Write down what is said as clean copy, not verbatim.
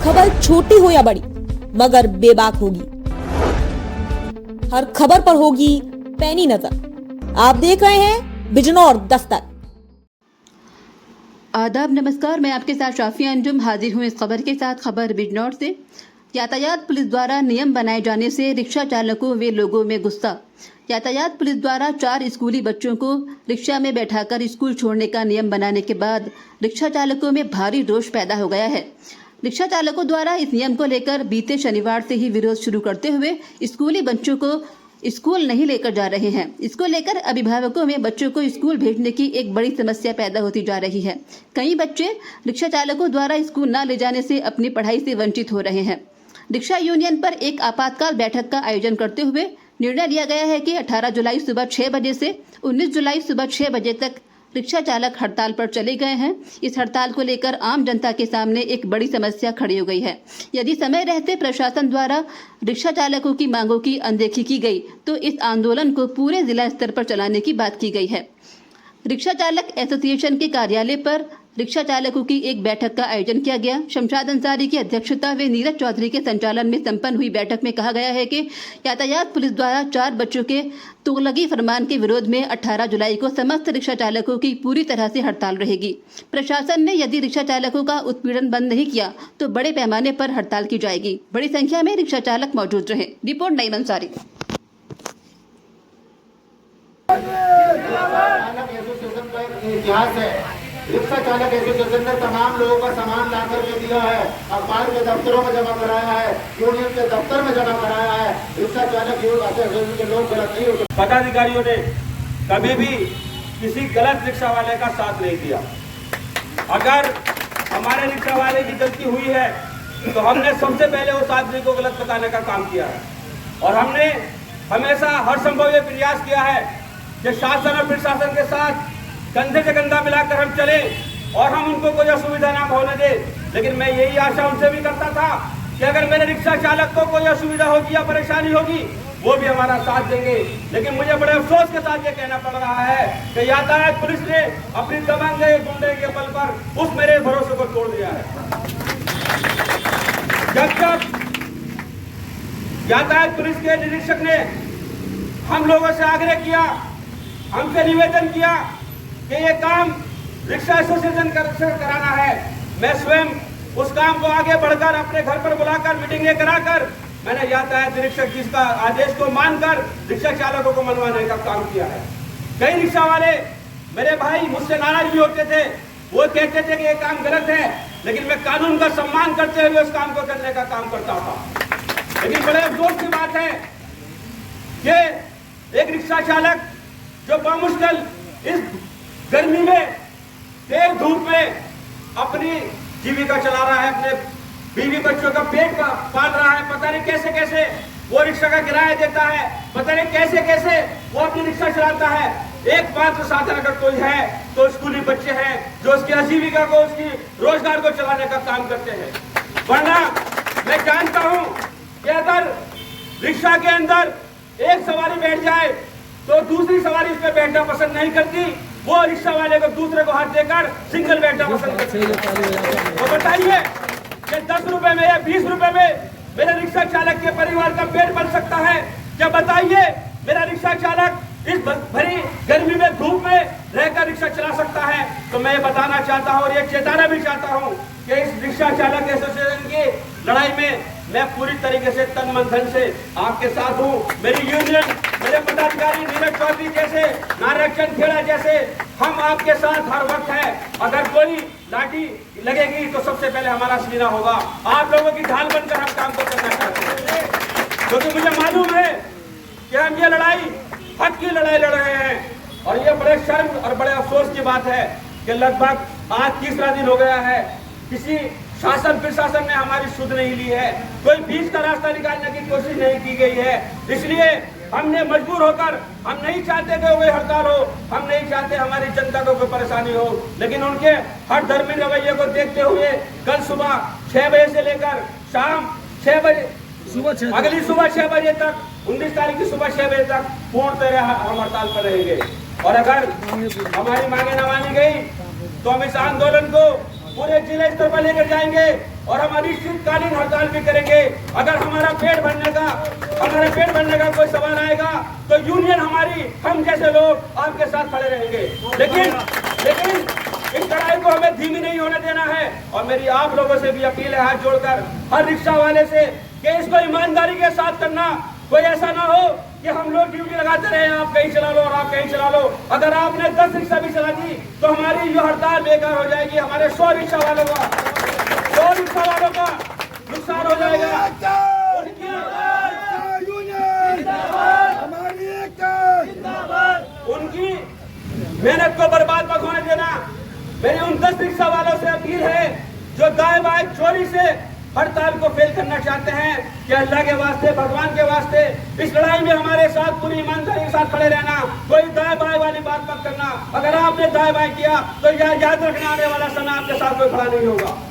खबर छोटी हो या बड़ी मगर बेबाक होगी। हर खबर पर होगी पैनी नजर। आप देख रहे हैं बिजनौर दस्तक। आदाब, नमस्कार। मैं आपके साथ शाफिया अंजुम हाजिर हूँ इस खबर के साथ। खबर बिजनौर से। यातायात पुलिस द्वारा नियम बनाए जाने से रिक्शा चालकों व लोगों में गुस्सा। यातायात पुलिस द्वारा 4 स्कूली बच्चों को रिक्शा में बैठाकर स्कूल छोड़ने का नियम बनाने के बाद रिक्शा चालकों में भारी रोष पैदा हो गया है। रिक्शा चालकों द्वारा इस नियम को लेकर बीते शनिवार से ही विरोध शुरू करते हुए स्कूली बच्चों को स्कूल नहीं लेकर जा रहे हैं। इसको लेकर अभिभावकों में बच्चों को स्कूल भेजने की एक बड़ी समस्या पैदा होती जा रही है। कई बच्चे रिक्शा चालकों द्वारा स्कूल न ले जाने से अपनी पढ़ाई से वंचित हो रहे हैं। रिक्शा यूनियन पर एक आपातकाल बैठक का आयोजन करते हुए निर्णय लिया गया है कि 18 जुलाई सुबह 6 बजे से 19 जुलाई सुबह 6 बजे तक रिक्शा चालक हड़ताल पर चले गए हैं। इस हड़ताल को लेकर आम जनता के सामने एक बड़ी समस्या खड़ी हो गई है। यदि समय रहते प्रशासन द्वारा रिक्शा चालकों की मांगों की अनदेखी की गई तो इस आंदोलन को पूरे जिला स्तर पर चलाने की बात की गई है। रिक्शा चालक एसोसिएशन के कार्यालय पर रिक्शा चालकों की एक बैठक का आयोजन किया गया। शमशाद अंसारी की अध्यक्षता व नीरज चौधरी के संचालन में संपन्न हुई बैठक में कहा गया है कि यातायात पुलिस द्वारा 4 बच्चों के तुगलकी फरमान के विरोध में 18 जुलाई को समस्त रिक्शा चालकों की पूरी तरह से हड़ताल रहेगी। प्रशासन ने यदि रिक्शा चालकों का उत्पीड़न बंद नहीं किया तो बड़े पैमाने पर हड़ताल की जाएगी। बड़ी संख्या में रिक्शा चालक मौजूद रहे। रिपोर्ट नईम अंसारी। इतिहास है। रिक्शा चालक एसोसिएशन ने तमाम लोगों का सामान ला करके दिया है, अखबार के दफ्तरों में जमा कराया है, यूनियन के दफ्तर में जमा कराया है। रिक्शा चालक एसोसिएशन के लोग गलत नहीं होते। पदाधिकारियों ने कभी भी किसी गलत रिक्शा वाले का साथ नहीं दिया। अगर हमारे रिक्शा वाले की गलती हुई है तो हमने सबसे पहले उस आदमी को गलत बताने का काम किया है और हमने हमेशा हर संभव ये प्रयास किया है कि शासन और प्रशासन के साथ कंधे से कंधा मिलाकर हम चले और हम उनको कोई असुविधा ना होने दे। लेकिन मैं यही आशा उनसे भी करता था कि अगर मेरे रिक्शा चालक को कोई असुविधा होगी या परेशानी होगी वो भी हमारा साथ देंगे। लेकिन मुझे बड़े अफसोस के साथ ये कहना पड़ रहा है कि यातायात पुलिस ने अपनी दबंग गुंडे के बल पर उस मेरे भरोसे को तोड़ दिया है। जब यातायात पुलिस के निरीक्षक ने हम लोगों से आग्रह किया, हमसे निवेदन किया कि ये काम रिक्शा एसोसिएशन से कराना है, मैं स्वयं उस काम को आगे बढ़कर अपने घर पर बुलाकर मीटिंगें कराकर मैंने यातायात निरीक्षक जी का आदेश को मानकर रिक्शा चालकों को मनवाने का काम किया है। कई रिक्शा वाले मेरे भाई मुझसे नाराज भी होते थे, वो कहते थे कि ये काम गलत है, लेकिन मैं कानून का सम्मान करते हुए उस काम को करने का काम करता था। लेकिन बड़े अफसोस की बात है कि एक रिक्शा चालक जो बामुश्किल इस गर्मी में तेज धूप में अपनी जीविका चला रहा है, अपने बीवी बच्चों का पेट पाल रहा है, पता नहीं कैसे कैसे वो रिक्शा का किराया देता है, पता नहीं कैसे कैसे वो अपनी रिक्शा चलाता है। एकमात्र साधन अगर कोई है तो स्कूली बच्चे हैं जो उसकी आजीविका को, उसकी रोजगार को चलाने का काम करते हैं। वरना मैं जानता हूं कि अगर रिक्शा के अंदर एक सवारी बैठ जाए तो दूसरी सवारी उसमें बैठना पसंद नहीं करती, वो रिक्शा वाले को दूसरे को हाथ देकर सिंगल बैठना पसंद करती है। तो बताइए कि 10 रुपए में या 20 रुपए में मेरे रिक्शा चालक के परिवार का पेट भर सकता है क्या? बताइए, मेरा रिक्शा चालक इस भरी गर्मी में धूप में रहकर रिक्शा चला सकता है? तो मैं ये बताना चाहता हूँ और ये चेताना भी चाहता हूँ कि इस रिक्शा चालक एसोसिएशन की लड़ाई में मैं पूरी तरीके से तन मन धन से आपके साथ हूँ। मेरी यूनियन, मेरे पदाधिकारी नीरज चौधरी जैसे, नारायण चंद खेड़ा जैसे, हम आपके साथ हर वक्त है। अगर कोई लाठी लगेगी तो सबसे पहले हमारा सीना होगा। आप लोगों की ढाल बनकर हम काम को करना चाहते हैं, क्योंकि मुझे मालूम है कि हम ये लड़ाई हक की लड़ाई लड़ रहे हैं। और ये बड़े शर्म और बड़े अफसोस की बात है कि लगभग आज 30वां दिन हो गया है, किसी शासन प्रशासन ने हमारी सुध नहीं ली है, कोई बीच का रास्ता निकालने की कोशिश नहीं की गई है। इसलिए हमने मजबूर होकर, हम नहीं चाहते कि कोई हड़ताल हो, हम नहीं चाहते हमारी जनता को कोई परेशानी हो, लेकिन उनके हर धर्मी रवैये को देखते हुए कल सुबह 6 बजे से लेकर शाम 6 बजे अगली सुबह 6 बजे तक, 19 तारीख की सुबह 6 बजे तक पूर्ण तरह हम हड़ताल पर रहेंगे। और अगर हमारी मांगे न मानी गई तो हम इस आंदोलन को पूरे जिले स्तर पर लेकर जाएंगे। और हम अनिश्चितकालीन हड़ताल भी करेंगे। अगर हमारा पेट भरने का कोई सवाल आएगा तो यूनियन हमारी, हम जैसे लोग आपके साथ खड़े रहेंगे। लेकिन इस लड़ाई को हमें धीमी नहीं होने देना है। और मेरी आप लोगों से भी अपील है, हाथ जोड़कर हर रिक्शा वाले से, कि इसको ईमानदारी के साथ करना। कोई ऐसा ना हो कि हम लोग ड्यूटी लगाते रहे, आप कहीं चला लो और आप कहीं चला लो। अगर आपने 10 रिक्शा भी चला दी तो हमारी ये हड़ताल बेकार हो जाएगी। हमारे 100 रिक्शा वालों का नुकसान हो जाएगा। उनकी मेहनत को बर्बाद मत होने देना। मेरी उन 10 रिक्शा वालों से अपील है जो दाएं बाएं चोरी से हड़ताल को फेल करना चाहते हैं, कि अल्लाह के वास्ते, भगवान के वास्ते इस लड़ाई में हमारे साथ पूरी ईमानदारी के साथ खड़े रहना। कोई दाएं बाएं वाली बात मत करना। अगर आपने दाएं बाएं किया तो याद रखना, आने वाला समय आपके साथ कोई खड़ा नहीं होगा।